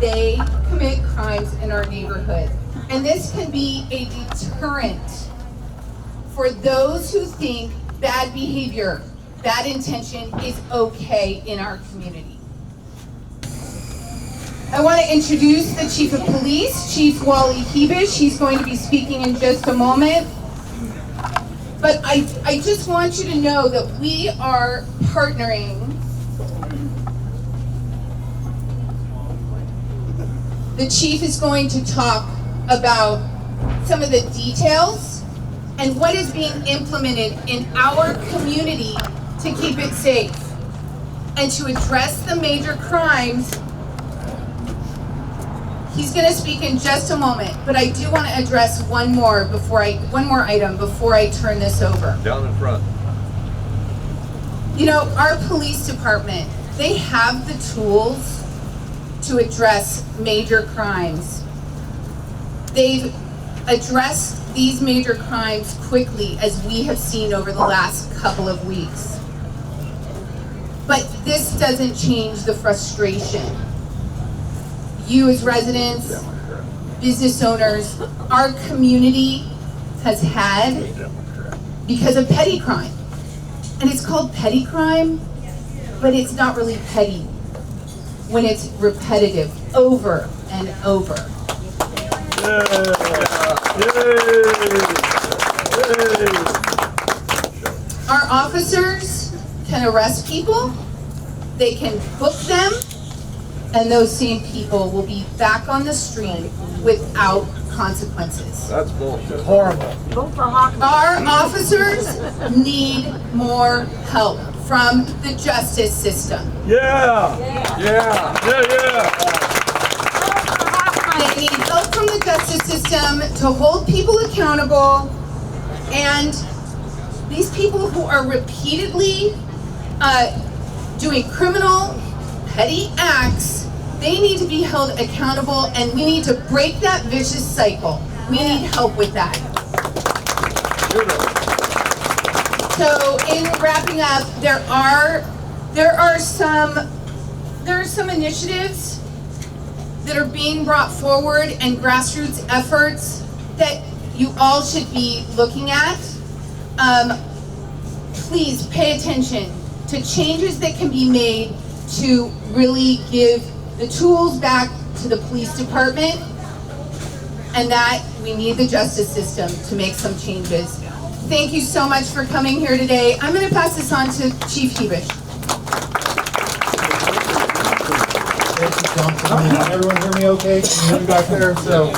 they commit crimes in our neighborhood. And this can be a deterrent for those who think bad behavior, bad intention is okay in our community. I want to introduce the Chief of Police, Chief Wally Hebish. He's going to be speaking in just a moment. But I just want you to know that we are partnering. The Chief is going to talk about some of the details and what is being implemented in our community to keep it safe and to address the major crimes. He's going to speak in just a moment, but I do want to address one more item before I turn this over. Down in front. You know, our police department, they have the tools to address major crimes. They've addressed these major crimes quickly, as we have seen over the last couple of weeks. But this doesn't change the frustration. You as residents, business owners, our community has had because of petty crime. And it's called petty crime, but it's not really petty when it's repetitive over and over. Our officers can arrest people, they can book them, and those same people will be back on the street without consequences. That's bullshit. Horrible. Our officers need more help from the justice system. Yeah. They need help from the justice system to hold people accountable, and these people who are repeatedly doing criminal, petty acts, they need to be held accountable, and we need to break that vicious cycle. We need help with that. So in wrapping up, there are some initiatives that are being brought forward and grassroots efforts that you all should be looking at. Please pay attention to changes that can be made to really give the tools back to the police department, and that we need the justice system to make some changes. Thank you so much for coming here today. I'm going to pass this on to Chief Hebish. Thank you, Councilman. Can everyone hear me okay? Can you hear me back there? So,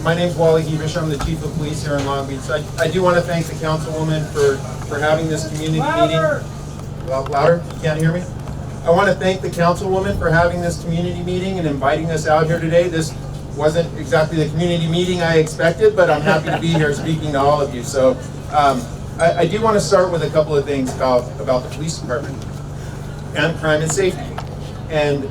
my name's Wally Hebish. I'm the Chief of Police here in Long Beach. So I do want to thank the Councilwoman for having this community meeting. Louder? You can't hear me? I want to thank the Councilwoman for having this community meeting and inviting us out here today. This wasn't exactly the community meeting I expected, but I'm happy to be here speaking to all of you. So I do want to start with a couple of things about the police department and crime and safety. And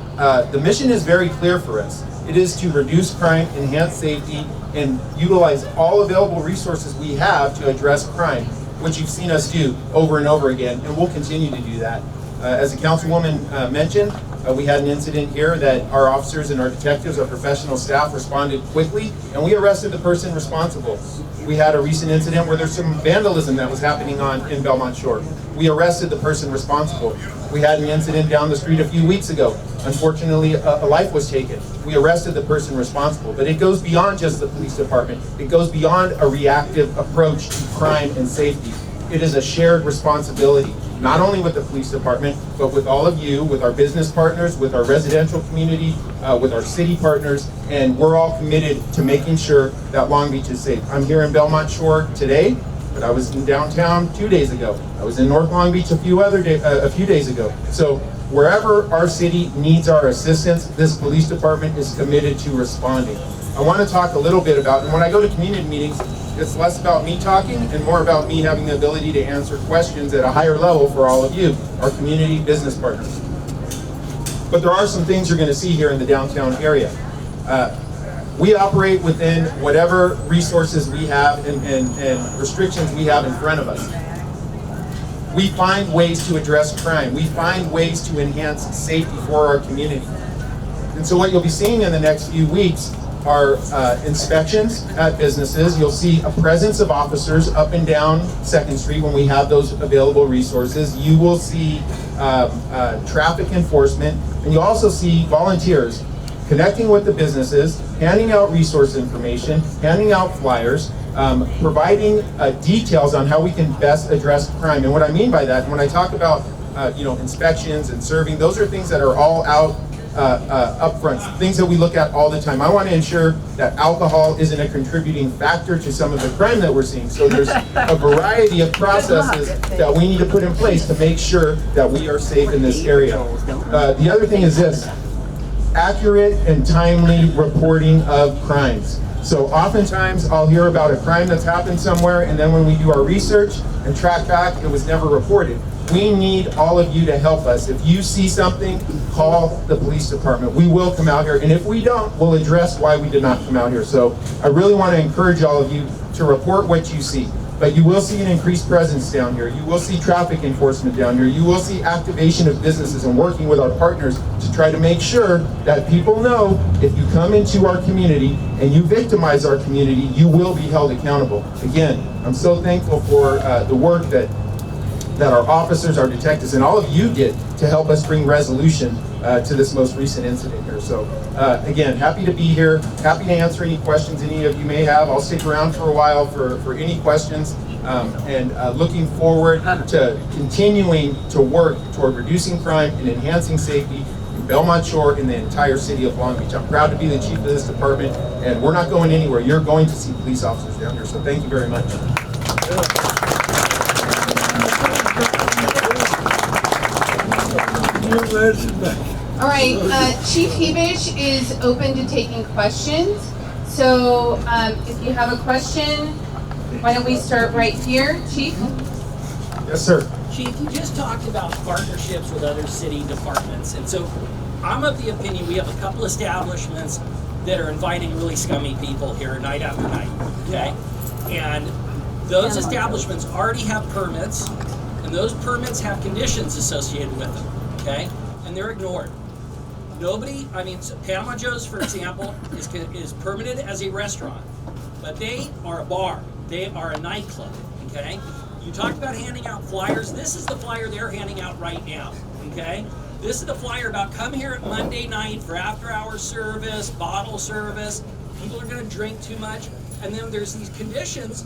the mission is very clear for us. It is to reduce crime, enhance safety, and utilize all available resources we have to address crime, which you've seen us do over and over again, and we'll continue to do that. As the Councilwoman mentioned, we had an incident here that our officers and our detectives, our professional staff responded quickly, and we arrested the person responsible. We had a recent incident where there's some vandalism that was happening in Belmont Shore. We arrested the person responsible. We had an incident down the street a few weeks ago. Unfortunately, a life was taken. We arrested the person responsible. But it goes beyond just the police department. It goes beyond a reactive approach to crime and safety. It is a shared responsibility, not only with the police department, but with all of you, with our business partners, with our residential community, with our city partners, and we're all committed to making sure that Long Beach is safe. I'm here in Belmont Shore today, but I was in downtown 2 days ago. I was in North Long Beach a few days ago. So wherever our city needs our assistance, this police department is committed to responding. I want to talk a little bit about, and when I go to community meetings, it's less about me talking and more about me having the ability to answer questions at a higher level for all of you, our community business partners. But there are some things you're going to see here in the downtown area. We operate within whatever resources we have and restrictions we have in front of us. We find ways to address crime. We find ways to enhance safety for our community. And so what you'll be seeing in the next few weeks are inspections at businesses. You'll see a presence of officers up and down 2nd Street when we have those available resources. You will see traffic enforcement, and you'll also see volunteers connecting with the businesses, handing out resource information, handing out flyers, providing details on how we can best address crime. And what I mean by that, when I talk about inspections and serving, those are things that are all out up front, things that we look at all the time. I want to ensure that alcohol isn't a contributing factor to some of the crime that we're seeing. So there's a variety of processes that we need to put in place to make sure that we are safe in this area. The other thing is this: accurate and timely reporting of crimes. So oftentimes I'll hear about a crime that's happened somewhere, and then when we do our research and track back, it was never reported. We need all of you to help us. If you see something, call the police department. We will come out here, and if we don't, we'll address why we did not come out here. So I really want to encourage all of you to report what you see. But you will see an increased presence down here. You will see traffic enforcement down here. You will see activation of businesses and working with our partners to try to make sure that people know if you come into our community and you victimize our community, you will be held accountable. Again, I'm so thankful for the work that our officers, our detectives, and all of you did to help us bring resolution to this most recent incident here. So again, happy to be here, happy to answer any questions any of you may have. I'll stick around for a while for any questions, and looking forward to continuing to work toward reducing crime and enhancing safety in Belmont Shore in the entire city of Long Beach. I'm proud to be the chief of this department, and we're not going anywhere. You're going to see police officers down here, so thank you very much. All right, Chief Hebish is open to taking questions. So if you have a question, why don't we start right here, Chief? Yes, sir. Chief, you just talked about partnerships with other city departments. And so I'm of the opinion we have a couple establishments that are inviting really scummy people here night after night, okay? And those establishments already have permits, and those permits have conditions associated with them. Okay, and they're ignored. Nobody, I mean, Panama Joe's, for example, is permitted as a restaurant, but they are a bar. They are a nightclub. Okay, you talked about handing out flyers. This is the flyer they're handing out right now. Okay, this is the flyer about come here at Monday night for after-hours service, bottle service. People are going to drink too much, and then there's these conditions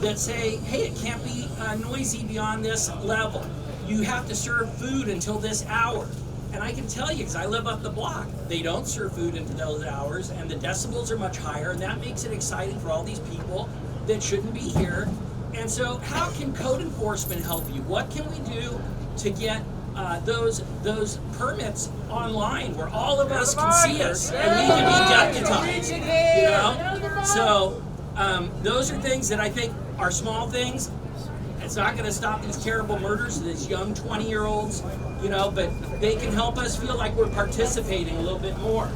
that say, hey, it can't be noisy beyond this level. You have to serve food until this hour. And I can tell you, because I live up the block, they don't serve food until those hours, and the decibels are much higher, and that makes it exciting for all these people that shouldn't be here. And so how can code enforcement help you? What can we do to get those permits online where all of us can see us and we can be deputized, you know? So those are things that I think are small things. It's not going to stop these terrible murders of these young 20-year-olds, you know, but they can help us feel like we're participating a little bit more.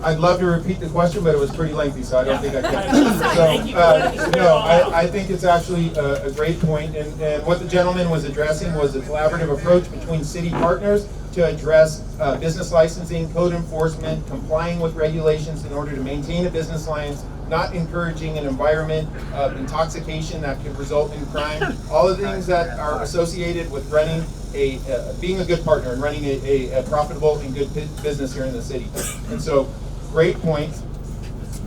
I'd love to repeat the question, but it was pretty lengthy, so I don't think I can. So, I think it's actually a great point, and what the gentleman was addressing was a collaborative approach between city partners to address business licensing, code enforcement, complying with regulations in order to maintain a business license, not encouraging an environment of intoxication that could result in crime, all the things that are associated with running being a good partner and running a profitable and good business here in the city. And so, great point.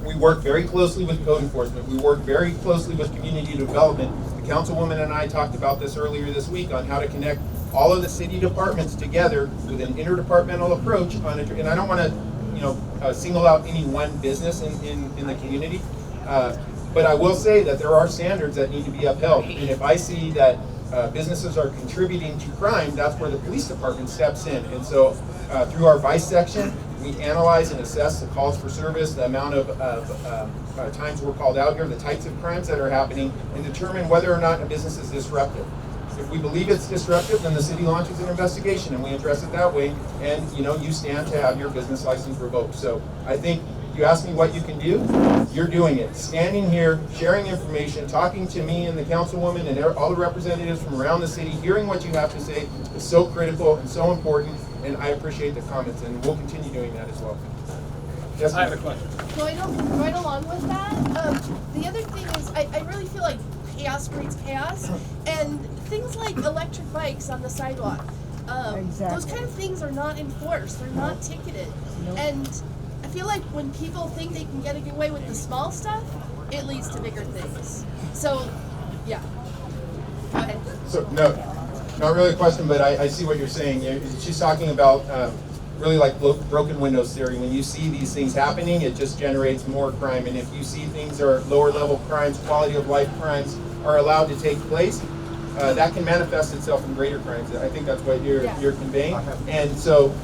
We work very closely with code enforcement. We work very closely with community development. The councilwoman and I talked about this earlier this week on how to connect all of the city departments together with an interdepartmental approach on it. And I don't want to single out any one business in the community, but I will say that there are standards that need to be upheld. And if I see that businesses are contributing to crime, that's where the police department steps in. And so through our vice section, we analyze and assess the calls for service, the amount of times we're called out here, the types of crimes that are happening, and determine whether or not a business is disruptive. If we believe it's disruptive, then the city launches an investigation and we address it that way, and you stand to have your business license revoked. So I think you asked me what you can do, you're doing it. Standing here, sharing information, talking to me and the councilwoman and all the representatives from around the city, hearing what you have to say is so critical and so important. and I appreciate the comments, and we'll continue doing that as well. Yes, I have a question. Right along with that, the other thing is I really feel like chaos breeds chaos, and things like electric bikes on the sidewalk, those kind of things are not enforced, they're not ticketed, and I feel like when people think they can get away with the small stuff, it leads to bigger things. So, yeah. Go ahead. So, no, not really a question, but I see what you're saying. She's talking about really like broken windows theory. When you see these things happening, it just generates more crime. And if you see things are lower level crimes, quality of life crimes are allowed to take place, that can manifest itself in greater crimes. I think that's what you're conveying. And so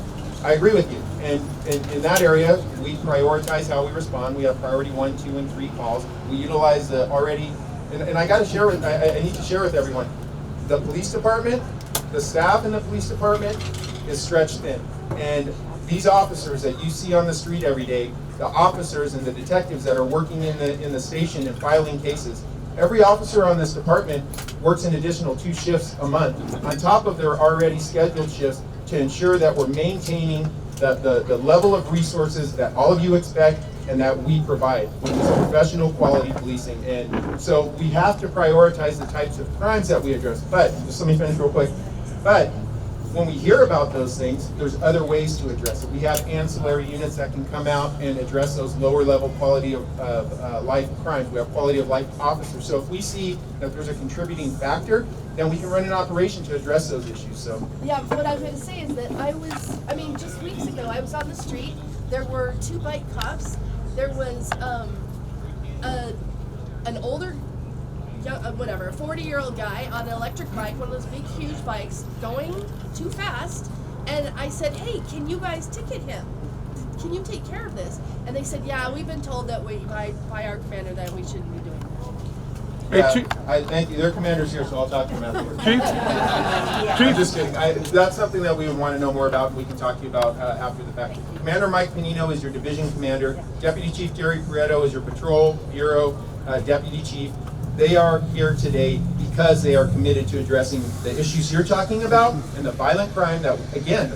I agree with you. And in that area, we prioritize how we respond. We have priority 1, 2, and 3 calls. We utilize the already, and I got to share with, I need to share with everyone, the police department, the staff in the police department is stretched thin. And these officers that you see on the street every day, the officers and the detectives that are working in the station and filing cases, every officer on this department works an additional 2 shifts a month on top of their already scheduled shifts to ensure that we're maintaining the level of resources that all of you expect and that we provide, which is professional quality policing. And so we have to prioritize the types of crimes that we address. But, just let me finish real quick. But when we hear about those things, there's other ways to address it. We have ancillary units that can come out and address those lower level quality of life crimes. We have quality of life officers. So if we see that there's a contributing factor, then we can run an operation to address those issues. So Yeah, what I was going to say is that just weeks ago, I was on the street. There were 2 bike cops. There was an older, a 40-year-old guy on an electric bike, one of those big, huge bikes, going too fast. And I said, hey, can you guys ticket him? Can you take care of this? And they said, yeah, we've been told that by our commander that we shouldn't be doing that. I thank you. Their commander's here, so I'll talk to him afterwards. I'm just kidding. That's something that we would want to know more about. We can talk to you about after the fact. Commander Mike Panino is your division commander. Deputy Chief Jerry Pareto is your patrol bureau deputy chief. They are here today because they are committed to addressing the issues you're talking about and the violent crime that, again,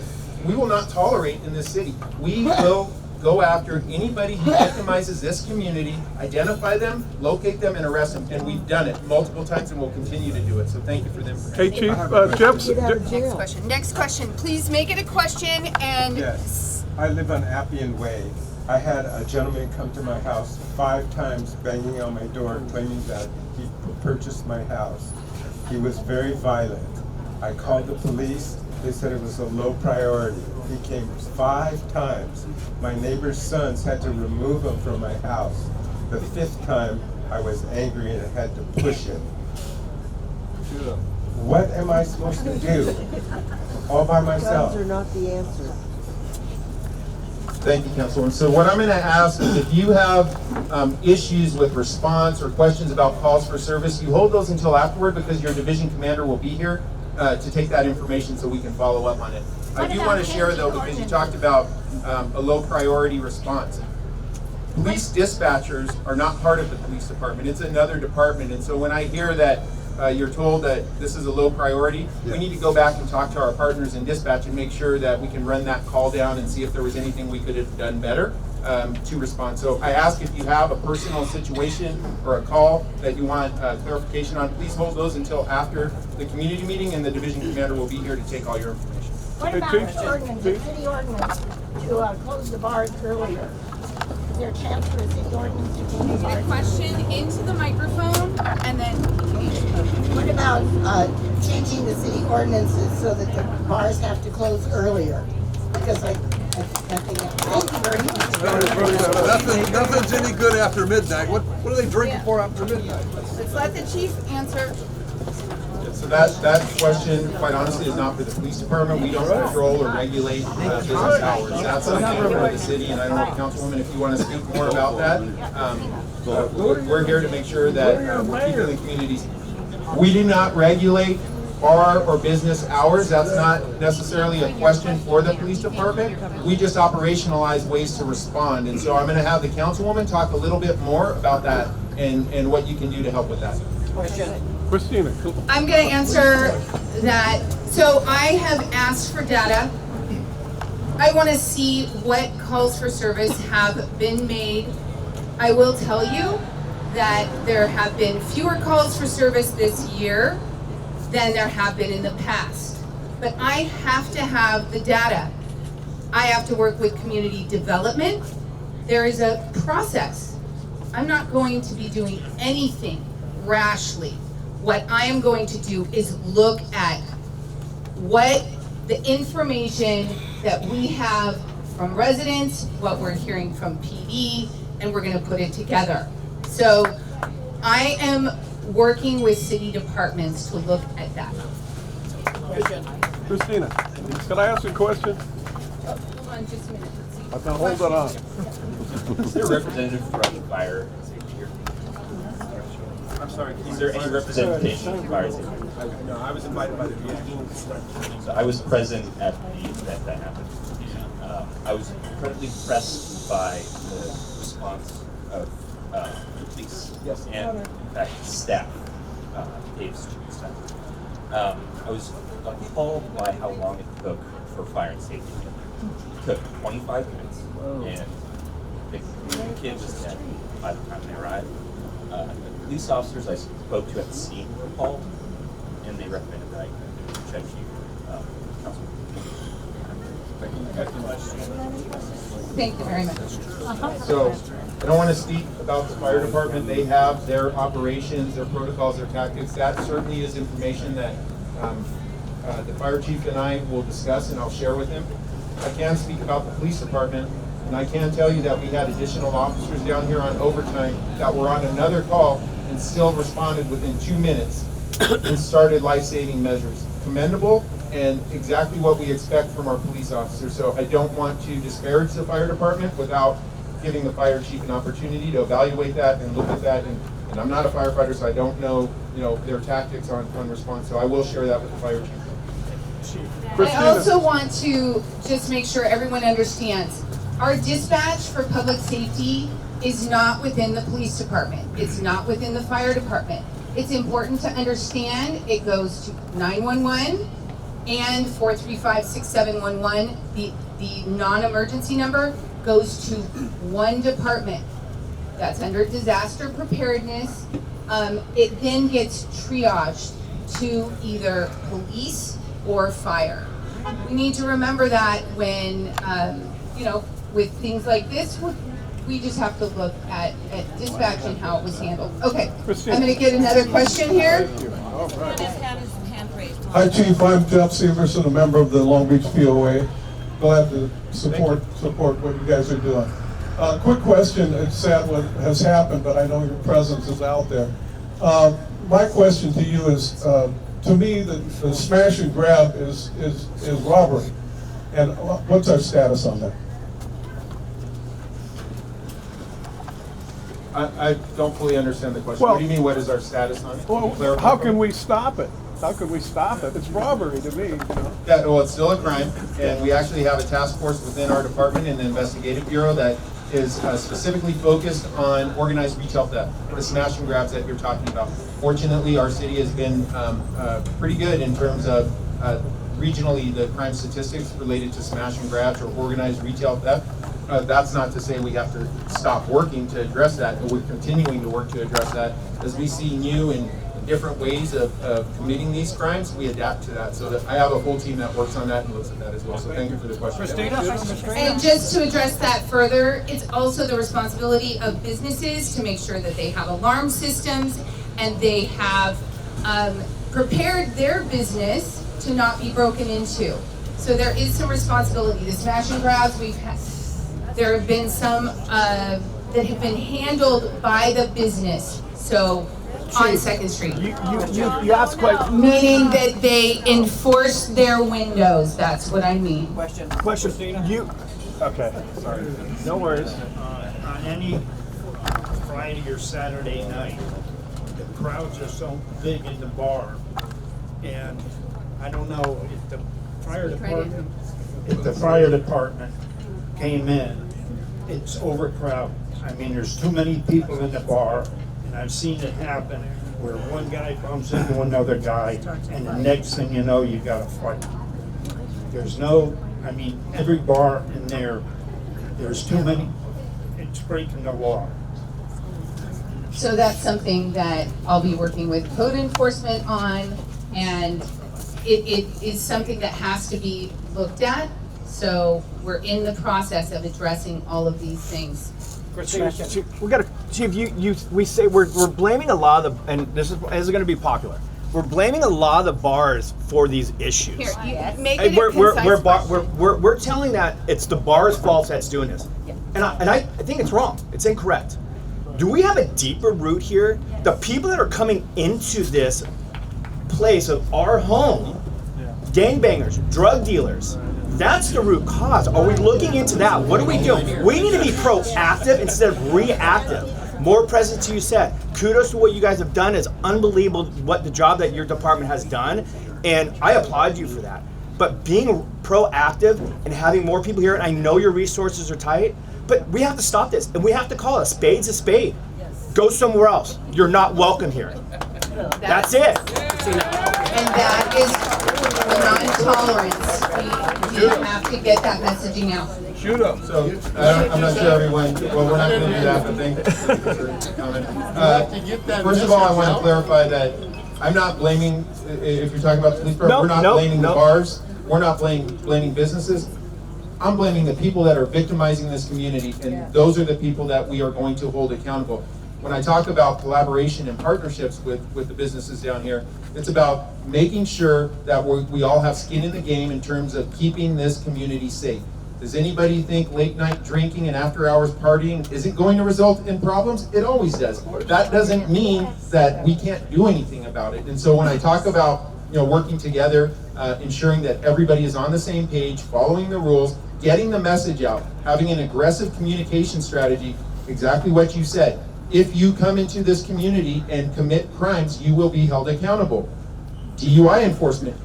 we will not tolerate in this city. We will go after anybody who victimizes this community, identify them, locate them, and arrest them. And we've done it multiple times and we'll continue to do it. So thank you for them. Hey, Chief, Jeff. Next question. Please make it a question and. Yes, I live on Appian Way. I had a gentleman come to my house 5 times banging on my door claiming that he purchased my house. He was very violent. I called the police. They said it was a low priority. He came 5 times. My neighbor's sons had to remove him from my house. The 5th time, I was angry and had to push him. What am I supposed to do? All by myself. Guns are not the answer. Thank you, Councilwoman. So what I'm going to ask is if you have issues with response or questions about calls for service, you hold those until afterward because your division commander will be here to take that information so we can follow up on it. I do want to share though, because you talked about a low priority response. Police dispatchers are not part of the police department. It's another department. And so when I hear that you're told that this is a low priority, we need to go back and talk to our partners in dispatch and make sure that we can run that call down and see if there was anything we could have done better to respond. So I ask if you have a personal situation or a call that you want clarification on, please hold those until after the community meeting, and the division commander will be here to take all your information. What about the ordinance, the city ordinance to close the bars earlier? Is there a chance for a city ordinance to close the Get a bars? question into the microphone and then. What about changing the city ordinances so that the bars have to close earlier? Because I think thank you very much. Nothing's any good after midnight. What are they drinking for after midnight? Let's let the chief answer. So that question, quite honestly, is not for the police department. We don't control or regulate business hours. That's something for the city, and I don't know, Councilwoman, if you want to speak more about that. We're here to make sure that we're keeping the communities. We do not regulate bar or business hours. That's not necessarily a question for the police department. We just operationalize ways to respond. And so I'm going to have the Councilwoman talk a little bit more about that and what you can do to help with that. Christina. I'm going to answer that. So I have asked for data I want to see what calls for service have been made. I will tell you that there have been fewer calls for service this year than there have been in the past. But I have to have the data. I have to work with community development. There is a process. I'm not going to be doing anything rashly. What I am going to do is look at what the information that we have from residents, what we're hearing from PD, and we're gonna put it together. So I am working with city departments to look at that. Christina, can I ask you a question? Hold on just a minute. Let's see. Now hold it on. Is there a representative from fire safety here? I'm sorry. Is there any representation from fire safety? No, I was invited by the VA. So I was present at the event that happened. I was incredibly impressed by the response of the police and, in fact, staff, Dave's staff. I was appalled by how long it took for fire and safety. It took 25 minutes, and the kid was dead by the time they arrived. The police officers I spoke to at the scene were appalled, and they recommended that I check you, Councilman. Thank you very much. So, I don't want to speak about the fire department. They have their operations, their protocols, their tactics. That certainly is information that the fire chief and I will discuss and I'll share with him. I can speak about the police department, and I can tell you that we had additional officers down here on overtime that were on another call and still responded within 2 minutes and started life-saving measures. Commendable and exactly what we expect from our police officers. So I don't want to disparage the fire department without giving the fire chief an opportunity to evaluate that and look at that. And I'm not a firefighter, so I don't know, their tactics on response. So I will share that with the fire chief. I also want to just make sure everyone understands, our dispatch for public safety is not within the police department. It's not within the fire department. It's important to understand it goes to 911 and 435-6711. The non-emergency number goes to one department. That's under disaster preparedness. It then gets triaged to either police or fire. We need to remember that when, with things like this, we just have to look at dispatch and how it was handled. Okay, I'm gonna get another question here. Hi Chief, I'm Jeff Severson, a member of the Long Beach POA. Glad to support what you guys are doing. Quick question, it's sad what has happened, but I know your presence is out there. My question to you is, to me, the smash and grab is robbery. And what's our status on that? I don't fully understand the question. Well, what do you mean, what is our status on it? Well, how can we stop it? How can we stop it? It's robbery to me. Yeah, well, it's still a crime, and we actually have a task force within our department in the investigative bureau that is specifically focused on organized retail theft, the smash and grabs that you're talking about. Fortunately, our city has been pretty good in terms of regionally the crime statistics related to smash and grabs or organized retail theft. That's not to say we have to stop working to address that, but we're continuing to work to address that. As we see new and different ways of committing these crimes, we adapt to that. So that I have a whole team that works on that and looks at that as well. So thank you for the question. And just to address that further, it's also the responsibility of businesses to make sure that they have alarm systems and they have prepared their business to not be broken into. So there is some responsibility. The smash and grabs, there have been some that have been handled by the business. So on Second Street. You asked quite. Meaning that they enforce their windows. That's what I mean. Question. Okay. Sorry. No worries. On any Friday or Saturday night, the crowds are so big in the bar, and I don't know if the fire department came in, it's overcrowded. I mean, there's too many people in the bar, and I've seen it happen where one guy bumps into another guy, and the next thing you know, you got a fight. There's no I mean, every bar in there, there's too many. It's breaking the law. So that's something that I'll be working with code enforcement on, and it is something that has to be looked at. So we're in the process of addressing all of these things. We got to, Chief. We say we're blaming a lot of the, and this is going to be popular. We're blaming a lot of the bars for these issues. Here, make Hey, it a concise question. we're telling that it's the bar's fault that's doing this, and I think it's wrong. It's incorrect. Do we have a deeper root here? The people that are coming into this place of our home, gangbangers, drug dealers, that's the root cause. Are we looking into that? What are we doing? We need to be proactive instead of reactive. More present to you said. Kudos to what you guys have done. It's unbelievable what the job that your department has done, and I applaud you for that. But being proactive and having more people here, and I know your resources are tight, but we have to stop this, and we have to call it a spade's a spade. Go somewhere else. You're not welcome here. That's it. And that is the non-tolerance. We have to get that messaging out. Shoot them. So I'm not sure everyone. Well, we're not going to do that. But thank you for coming. First of all, I want to clarify that I'm not blaming. If you're talking about the police department, we're not blaming the bars. We're not blaming businesses. I'm blaming the people that are victimizing this community, and those are the people that we are going to hold accountable. When I talk about collaboration and partnerships with the businesses down here, it's about making sure that we all have skin in the game in terms of keeping this community safe. Does anybody think late night drinking and after hours partying isn't going to result in problems? It always does. That doesn't mean that we can't do anything about it. And so when I talk about working together, ensuring that everybody is on the same page, following the rules, getting the message out, having an aggressive communication strategy, exactly what you said. If you come into this community and commit crimes, you will be held accountable. DUI enforcement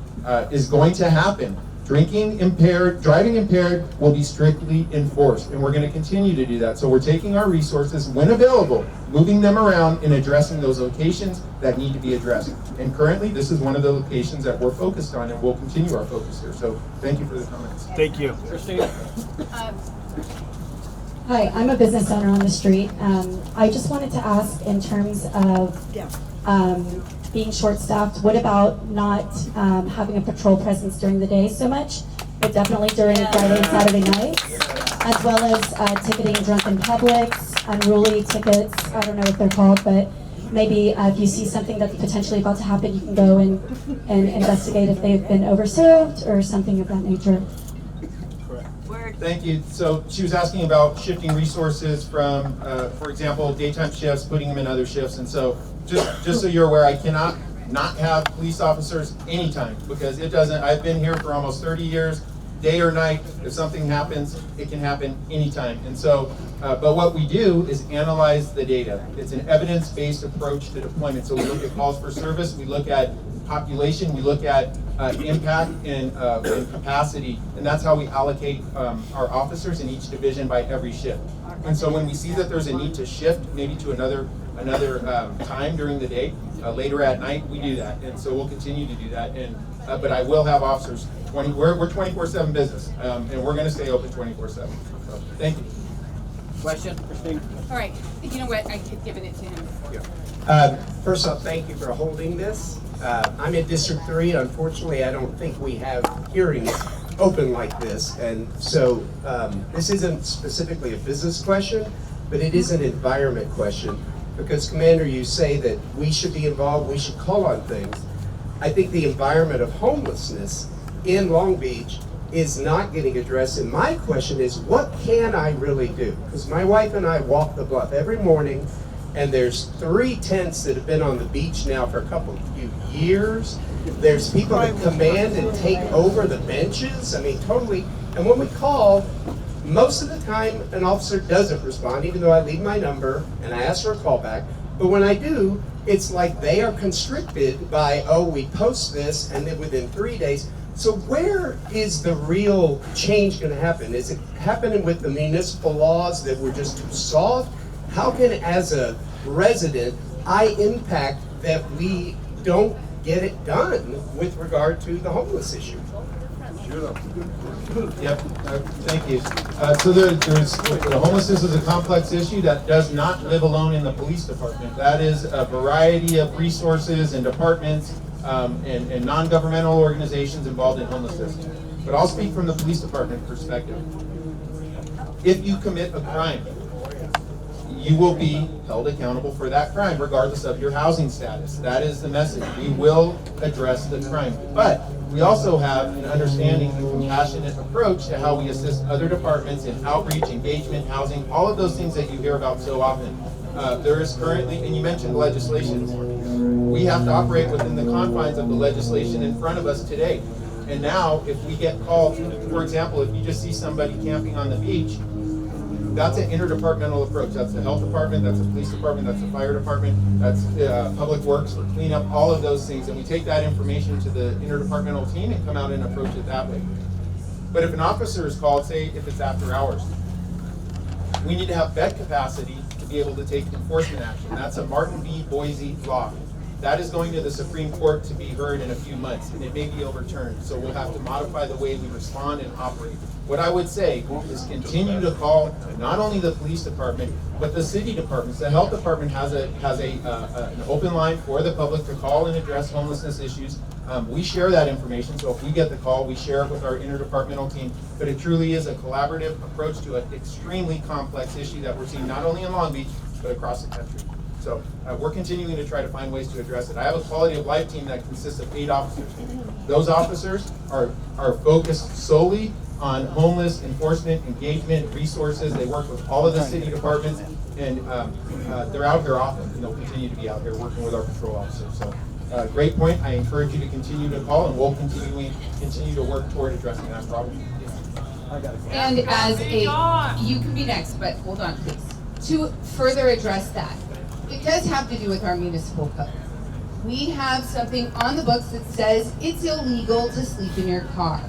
is going to happen. Drinking impaired, driving impaired will be strictly enforced, and we're going to continue to do that. So we're taking our resources, when available, moving them around and addressing those locations that need to be addressed. And currently, this is one of the locations that we're focused on, and we'll continue our focus here. So thank you for the comments. Thank you. Christina? Hi, I'm a business owner on the street. I just wanted to ask in terms of being short-staffed, what about not having a patrol presence during the day so much, but definitely during Friday and Saturday nights, as well as ticketing drunken publics, unruly tickets, I don't know what they're called, but maybe if you see something that's potentially about to happen, you can go and investigate if they've been overserved or something of that nature. Thank you. So she was asking about shifting resources from, for example, daytime shifts, putting them in other shifts. And so just so you're aware, I cannot not have police officers anytime, because it doesn't, I've been here for almost 30 years, day or night. If something happens, it can happen anytime. And so, but what we do is analyze the data. It's an evidence-based approach to deployment. So we look at calls for service, we look at population, we look at impact and capacity, and that's how we allocate our officers in each division by every shift. And so when we see that there's a need to shift maybe to another time during the day, later at night, we do that. And so we'll continue to do that. And but I will have officers. We're 24/7 business, and we're going to stay open 24/7. So thank you. Question, Christine? All right, you know what, I could give it to him. Yeah. First off, thank you for holding this. I'm in District 3. Unfortunately, I don't think we have hearings open like this. And so this isn't specifically a business question, but it is an environment question. Because, Commander, you say that we should be involved, we should call on things. I think the environment of homelessness in Long Beach is not getting addressed. And my question is, what can I really do? Because my wife and I walk the bluff every morning, and there's 3 tents that have been on the beach now for a few years. There's people that command and take over the benches. I mean, totally. And when we call, most of the time an officer doesn't respond, even though I leave my number and I ask for a callback. But when I do, it's like they are constricted by, oh, we post this, and then within 3 days. So where is the real change going to happen? Is it happening with the municipal laws that were just too soft? How can, as a resident, I impact that we don't get it done with regard to the homeless issue? Yep, thank you. So the homelessness is a complex issue that does not live alone in the police department. That is a variety of resources and departments and non-governmental organizations involved in homelessness. But I'll speak from the police department perspective. If you commit a crime, you will be held accountable for that crime regardless of your housing status. That is the message. We will address the crime. But we also have an understanding and compassionate approach to how we assist other departments in outreach, engagement, housing, all of those things that you hear about so often. There is currently, and you mentioned legislation, we have to operate within the confines of the legislation in front of us today. And now, if we get called, for example, if you just see somebody camping on the beach, that's an interdepartmental approach. That's the health department, that's the police department, that's the fire department, that's public works for cleanup, all of those things. And we take that information to the interdepartmental team and come out and approach it that way. But if an officer is called, say if it's after hours, we need to have bed capacity to be able to take enforcement action. That's a Martin v. Boise law. That is going to the Supreme Court to be heard in a few months, and it may be overturned. So we'll have to modify the way we respond and operate. What I would say is continue to call not only the police department, but the city departments. The health department has an open line for the public to call and address homelessness issues. We share that information, so if we get the call, we share it with our interdepartmental team. But it truly is a collaborative approach to an extremely complex issue that we're seeing not only in Long Beach, but across the country. So we're continuing to try to find ways to address it. I have a quality of life team that consists of 8 officers. Those officers are focused solely on homeless enforcement, engagement, resources. They work with all of the city departments, and they're out here often, and they'll continue to be out here working with our patrol officers. So great point. I encourage you to continue to call, and we'll continue to work toward addressing that problem. And as you can be next, but hold on please. To further address that, it does have to do with our municipal code. We have something on the books that says it's illegal to sleep in your car.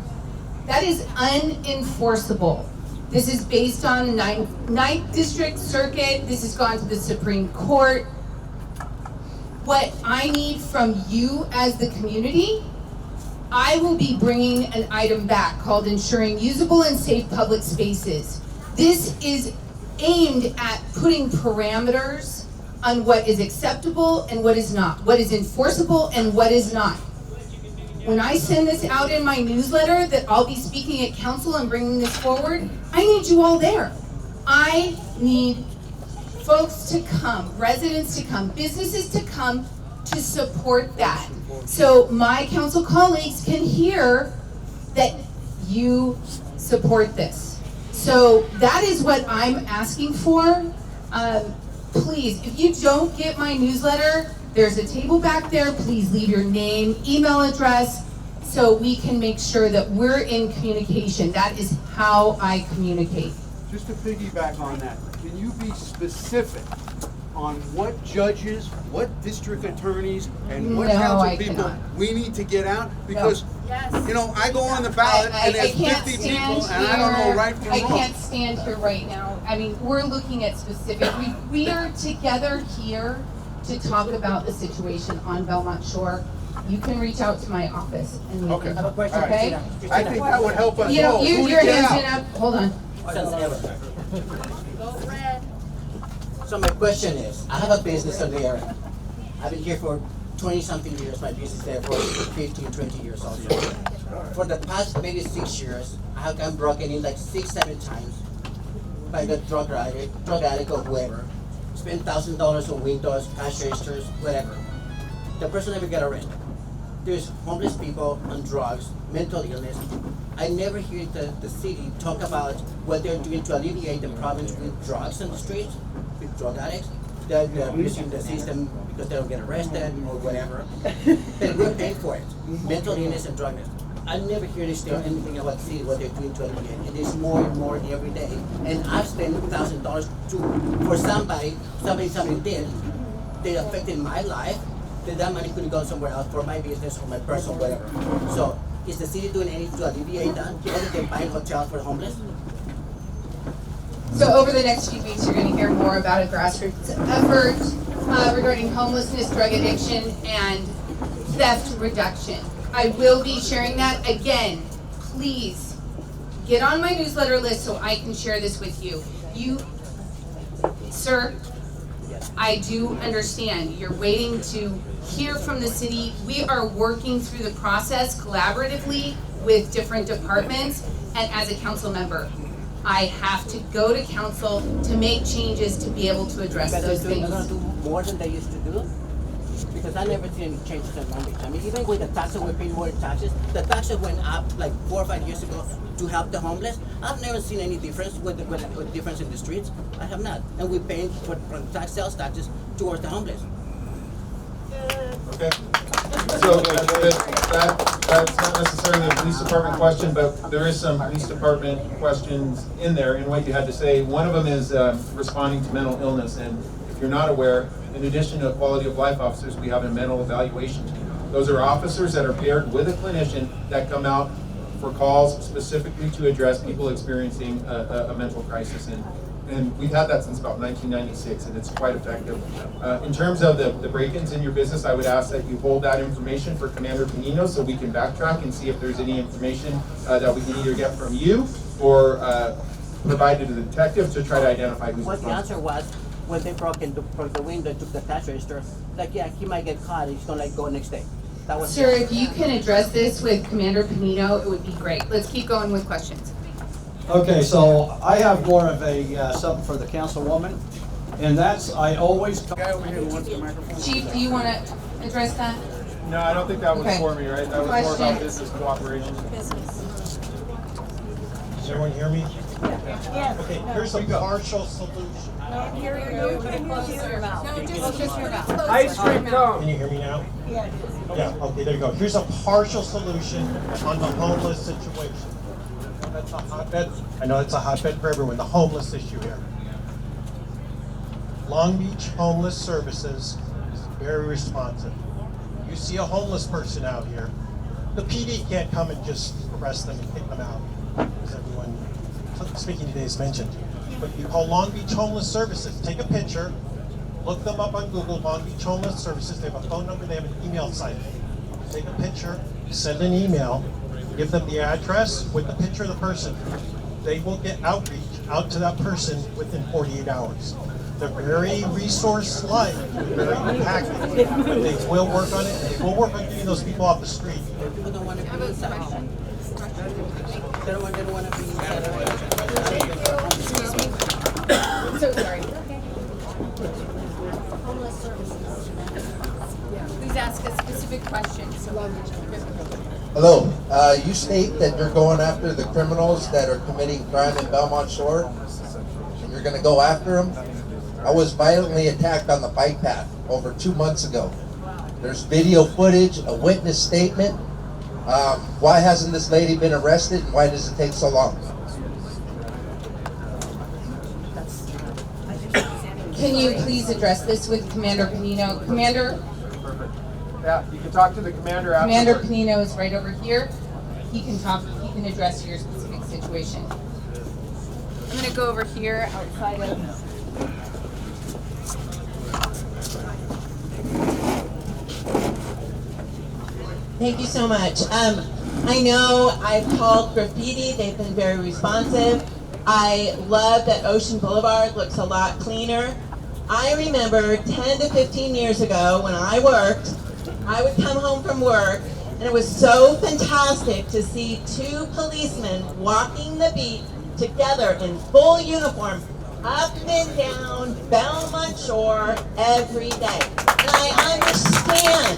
That is unenforceable. This is based on 9th District Circuit. This has gone to the Supreme Court. What I need from you as the community, I will be bringing an item back called ensuring usable and safe public spaces. This is aimed at putting parameters on what is acceptable and what is not, what is enforceable and what is not. When I send this out in my newsletter that I'll be speaking at council and bringing this forward, I need you all there. I need folks to come, residents to come, businesses to come to support that. So my council colleagues can hear that you support this. So that is what I'm asking for. Please, if you don't get my newsletter, there's a table back there. Please leave your name, email address, so we can make sure that we're in communication. That is how I communicate. Just to piggyback on that, can you be specific on what judges, what district attorneys, and what council people we need to get out? Because, you know, I go on the ballot and there's 50 people and I don't know right from wrong. I can't stand here right now. I mean, we're looking at specific, we are together here to talk about the situation on Belmont Shore. You can reach out to my office and we can. I have a question. Okay? I think that would help us You know, all. your hand's been up, hold on. Go red. So my question is, I have a business in the area. I've been here for 20-something years. My business there for 15, 20 years also. For the past maybe 6 years, I have gotten broken in like 6-7 times by the drug addict or whoever. Spend $1,000 on windows, cash registers, whatever. The person never got arrested. There's homeless people on drugs, mental illness. I never hear the city talk about what they're doing to alleviate the problems with drugs on the streets, with drug addicts. They're abusing the system because they don't get arrested or whatever. But we're paying for it. Mental illness and drug illness. I never hear anything about the city, what they're doing to alleviate. And there's more and more every day. And I've spent $1,000 for somebody did. They affected my life. That money could have gone somewhere else for my business or my personal whatever. So is the city doing anything to alleviate that? Other than buying hotels for the homeless? So over the next few weeks, you're going to hear more about a grassroots effort regarding homelessness, drug addiction, and theft reduction. I will be sharing that again. please get on my newsletter list so I can share this with you. Sir, I do understand. You're waiting to hear from the city. We are working through the process collaboratively with different departments, and as a council member, I have to go to council to make changes to be able to address those things. They're gonna do more than they used to do? Because I never seen any changes in Long Beach. I mean, even with the taxes, we're paying more taxes. The taxes went up like 4 or 5 years ago to help the homeless. I've never seen any difference with difference in the streets. I have not. And we're paying for tax sales taxes towards the homeless. Okay. So that's not necessarily a police department question, but there is some police department questions in there in what you had to say. One of them is responding to mental illness, and if you're not aware, in addition to quality of life officers, we have a mental evaluation team. Those are officers that are paired with a clinician that come out for calls specifically to address people experiencing a mental crisis. And we've had that since about 1996, and it's quite effective. In terms of the break-ins in your business, I would ask that you hold that information for Commander Panino so we can backtrack and see if there's any information that we can either get from you or provide to the detective to try to identify who's What the responsible. answer was, when they broke the window, took the cash register, like, yeah, he might get caught, he's gonna like go next day. That was Sir, if you can address this with Commander Panino, it would be great. Let's keep going with questions. Okay, so I have more of a something for the councilwoman, and that's I always. Guy over here who wants the microphone. Chief, do you want to address that? No, I don't think that was Okay. for me, right? That was more about Question. business cooperation. Does everyone hear me? Yes. Okay, here's a partial solution. Ice cream cone. Can you hear me now? Yes. Yeah, okay, there you go. Here's a partial solution on the homeless situation. That's a hotbed. I know it's a hotbed for everyone, the homeless issue here. Long Beach Homeless Services is very responsive. You see a homeless person out here, the PD can't come and just arrest them and kick them out, as everyone speaking today has mentioned. But you call Long Beach Homeless Services, take a picture, look them up on Google, Long Beach Homeless Services, they have a phone number, they have an email site. Take a picture, send an email, give them the address with the picture of the person. They will get outreach out to that person within 48 hours. They're very resource-like, very impacted, but they will work on it. They will work on getting those people off the street. People don't want to be inside. They don't want to be inside. Excuse me. So sorry. Homeless services. Please ask a specific question. Hello, you state that you're going after the criminals that are committing crime in Belmont Shore, and you're gonna go after them. I was violently attacked on the bike path over 2 months ago. There's video footage, a witness statement. Why hasn't this lady been arrested, and why does it take so long? Can you please address this with Commander Panino? Commander? Yeah, you can talk to the commander after. Commander Panino is right over here. He can talk, he can address your specific situation. I'm gonna go over here outside of. Thank you so much. I know I've called graffiti, they've been very responsive. I love that Ocean Boulevard looks a lot cleaner. I remember 10 to 15 years ago when I worked, I would come home from work and it was so fantastic to see 2 policemen walking the beat together in full uniform up and down Belmont Shore every day. And I understand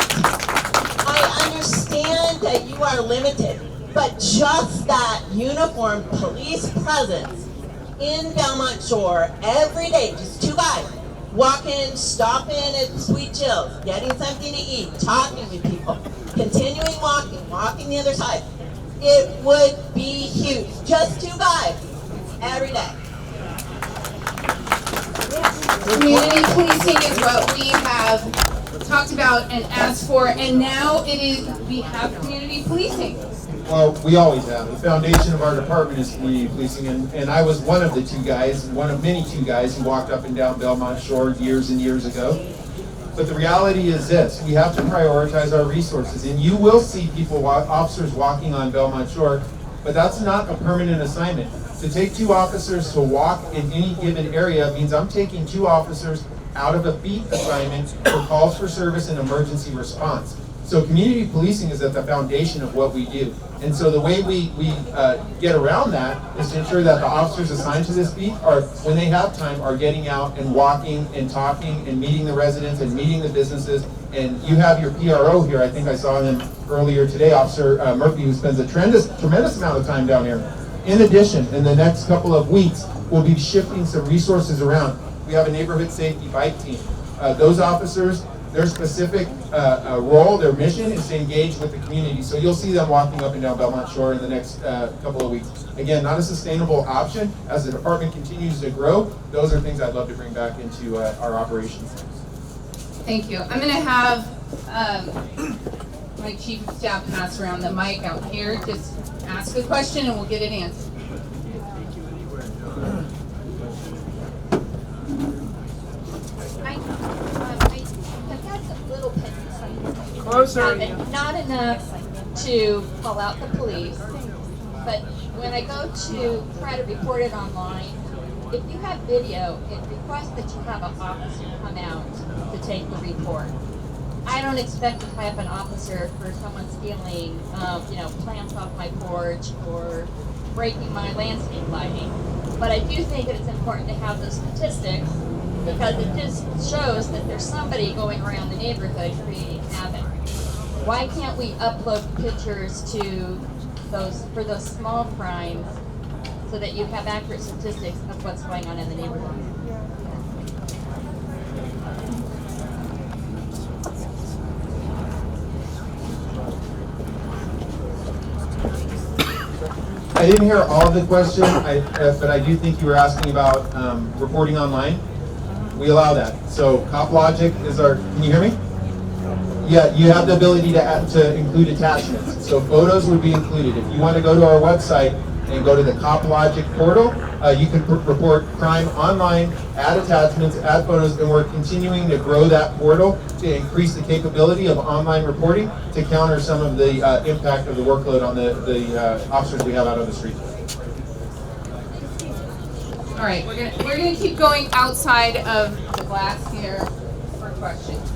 that you are limited, but just that uniformed police presence in Belmont Shore every day, just 2 guys, walking, stopping at Sweet Chills, getting something to eat, talking with people, continuing walking the other side. It would be huge. Just 2 guys every day. Community policing is what we have talked about and asked for, and now we have community policing. Well, we always have. The foundation of our department is community policing, and I was one of the 2 guys, one of many 2 guys who walked up and down Belmont Shore years and years ago. But the reality is this, we have to prioritize our resources, and you will see people, officers walking on Belmont Shore, but that's not a permanent assignment. To take 2 officers to walk in any given area means I'm taking 2 officers out of a beat assignment for calls for service and emergency response. So community policing is at the foundation of what we do. And so the way we get around that is to ensure that the officers assigned to this beat are, when they have time, are getting out and walking and talking and meeting the residents and meeting the businesses. And you have your PRO here. I think I saw him earlier today, Officer Murphy, who spends a tremendous amount of time down here. In addition, in the next couple of weeks, we'll be shifting some resources around. We have a neighborhood safety bike team. Those officers, their specific role, their mission is to engage with the community. So you'll see them walking up and down Belmont Shore in the next couple of weeks. Again, not a sustainable option. As the department continues to grow, those are things I'd love to bring back into our operations. Thank you. I'm going to have my chief of staff pass around the mic out here. Just ask a question and we'll get it answered. Closer. Not enough to call out the police, but when I go to try to report it online, if you have video, it requests that you have an officer come out to take the report. I don't expect to have an officer for someone stealing, plants off my porch or breaking my landscape lighting. But I do think that it's important to have those statistics because it just shows that there's somebody going around the neighborhood creating havoc. Why can't we upload pictures to for those small crimes so that you have accurate statistics of what's going on in the neighborhood? I didn't hear all of the question, but I do think you were asking about reporting online. We allow that. So CopLogic is our, can you hear me? Yeah, you have the ability to include attachments. So photos would be included. If you want to go to our website and go to the CopLogic portal, you can report crime online, add attachments, add photos, and we're continuing to grow that portal to increase the capability of online reporting to counter some of the impact of the workload on the officers we have out on the street. All right, we're gonna keep going outside of the glass here for questions.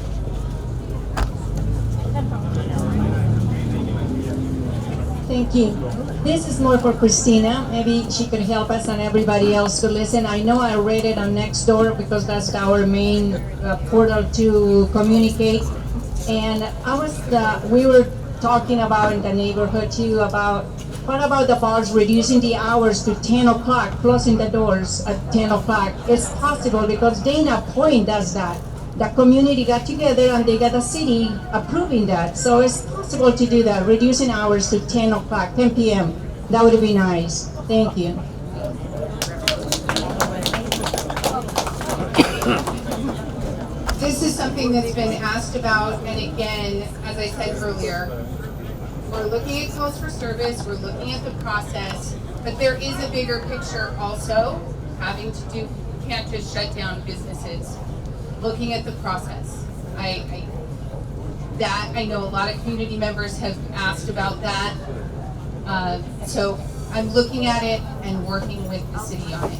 Thank you. This is more for Christina. Maybe she could help us and everybody else could listen. I know I read it on Nextdoor because that's our main portal to communicate. And we were talking about in the neighborhood too about what about the bars reducing the hours to 10 o'clock, closing the doors at 10 o'clock? It's possible because Dana Point does that. The community got together and they got the city approving that. So it's possible to do that, reducing hours to 10 o'clock, 10 p.m. That would be nice. Thank you. This is something that's been asked about, and again, as I said earlier, we're looking at calls for service, we're looking at the process, but there is a bigger picture also having to do, we can't just shut down businesses. Looking at the process. I know a lot of community members have asked about that. So I'm looking at it and working with the city on it.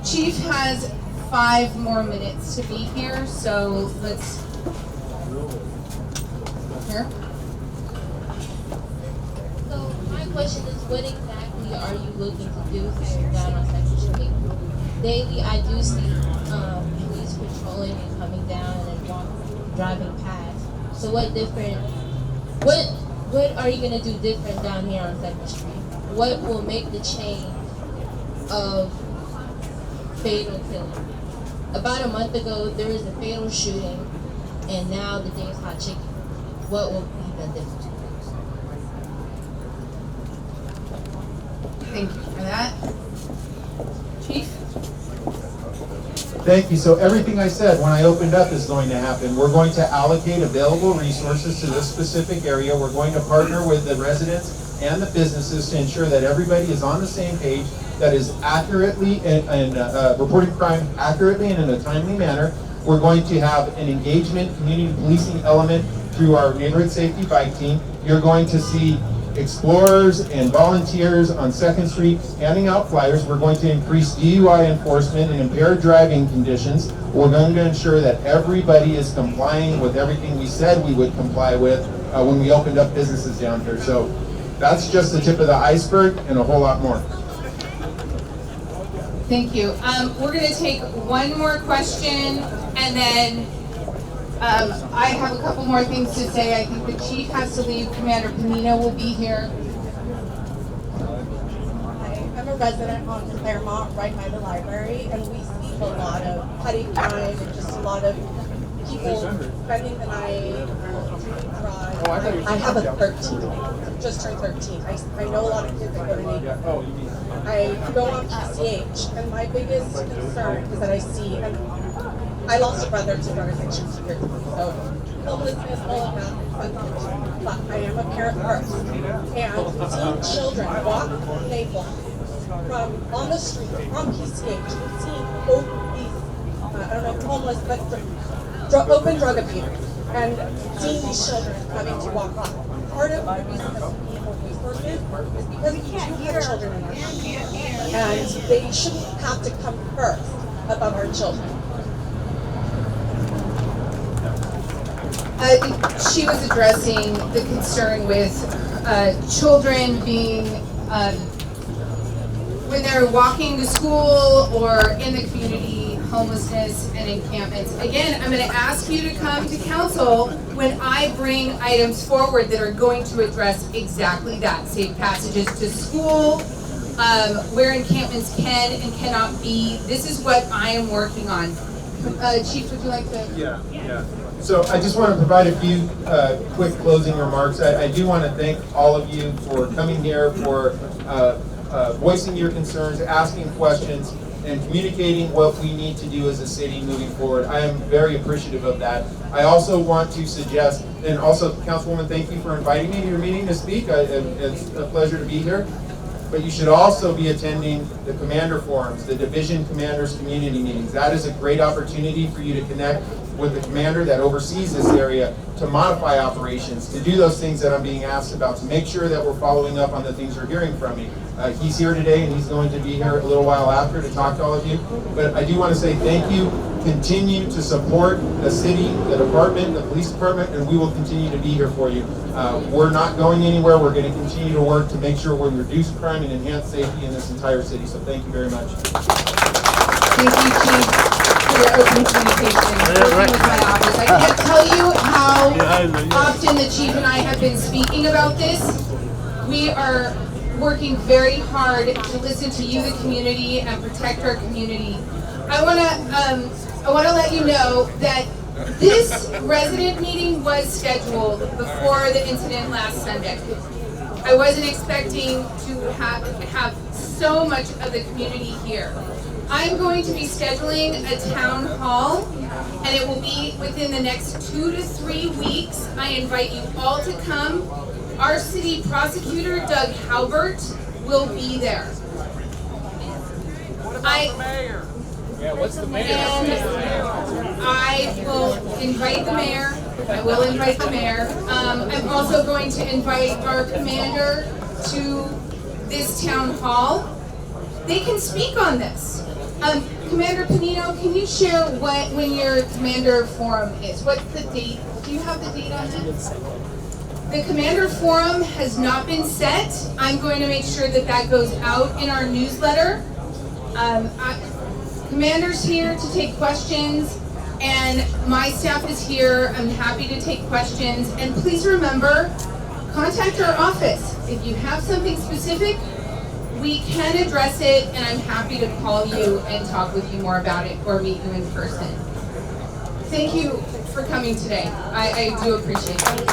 Chief has 5 more minutes to be here, so let's, here. So my question is, what exactly are you looking to do here down on Second Street? Daily, I do see police patrolling and coming down and driving past. So what are you gonna do different down here on Second Street? What will make the change of fatal killing? About a month ago, there was a fatal shooting, and now the Dave's Hot Chicken. What will be the difference? Thank you for that. Chief? Thank you. So everything I said when I opened up is going to happen. We're going to allocate available resources to this specific area. We're going to partner with the residents and the businesses to ensure that everybody is on the same page, that is accurately and reporting crime accurately and in a timely manner. We're going to have an engagement community policing element through our neighborhood safety bike team. You're going to see explorers and volunteers on 2nd Street handing out flyers. We're going to increase DUI enforcement and impaired driving conditions. We're going to ensure that everybody is complying with everything we said we would comply with when we opened up businesses down here. So that's just the tip of the iceberg and a whole lot more. Thank you. We're going to take one more question, and then I have a couple more things to say. I think the chief has to leave. Commander Panino will be here. Hi, I'm a resident on Claremont, right by the library, and we see a lot of petty crime and just a lot of people spending the night, doing drugs. I have a 13, just turned 13. I know a lot of kids that go to neighborhood. I go on PCH, and my biggest concern is that I see, and I lost a brother to drug addiction 2 years ago, so homelessness, all of that, but I am a parent first, and seeing children walk Maple from on the street, on PCH, seeing these, I don't know if homeless, but open drug abusers, and seeing these children having to walk off. Part of the reason that we need more resources is because we do have children in our country, and they shouldn't have to come first above our children. She was addressing the concern with children being, when they're walking to school or in the community, homelessness and encampments. Again, I'm going to ask you to come to council when I bring items forward that are going to address exactly that. Safe passages to school, where encampments can and cannot be. This is what I am working on. Chief, would you like to? Yeah. So I just want to provide a few quick closing remarks. I do want to thank all of you for coming here, for voicing your concerns, asking questions, and communicating what we need to do as a city moving forward. I am very appreciative of that. I also want to suggest, and also Councilwoman, thank you for inviting me to your meeting to speak. It's a pleasure to be here. But you should also be attending the commander forums, the division commanders community meetings. That is a great opportunity for you to connect with the commander that oversees this area, to modify operations, to do those things that I'm being asked about, to make sure that we're following up on the things we're hearing from me. He's here today, and he's going to be here a little while after to talk to all of you. But I do want to say thank you. Continue to support the city, the department, the police department, and we will continue to be here for you. We're not going anywhere. We're going to continue to work to make sure we reduce crime and enhance safety in this entire city. So thank you very much. Thank you, Chief, for your open communication. Working with my office. I can't tell you how often the chief and I have been speaking about this. We are working very hard to listen to you, the community, and protect our community. I want to let you know that this resident meeting was scheduled before the incident last Sunday. I wasn't expecting to have so much of the community here. I'm going to be scheduling a town hall, and it will be within the next 2 to 3 weeks. I invite you all to come. Our city prosecutor, Doug Halbert, will be there. What's the mayor? And I will invite the mayor. I'm also going to invite our commander to this town hall. They can speak on this. Commander Panino, can you share when your commander forum is? What's the date? Do you have the date on that? The commander forum has not been set. I'm going to make sure that that goes out in our newsletter. Commander's here to take questions, and my staff is here. I'm happy to take questions. And please remember, contact our office. If you have something specific, we can address it, and I'm happy to call you and talk with you more about it or meet you in person. Thank you for coming today. I do appreciate it.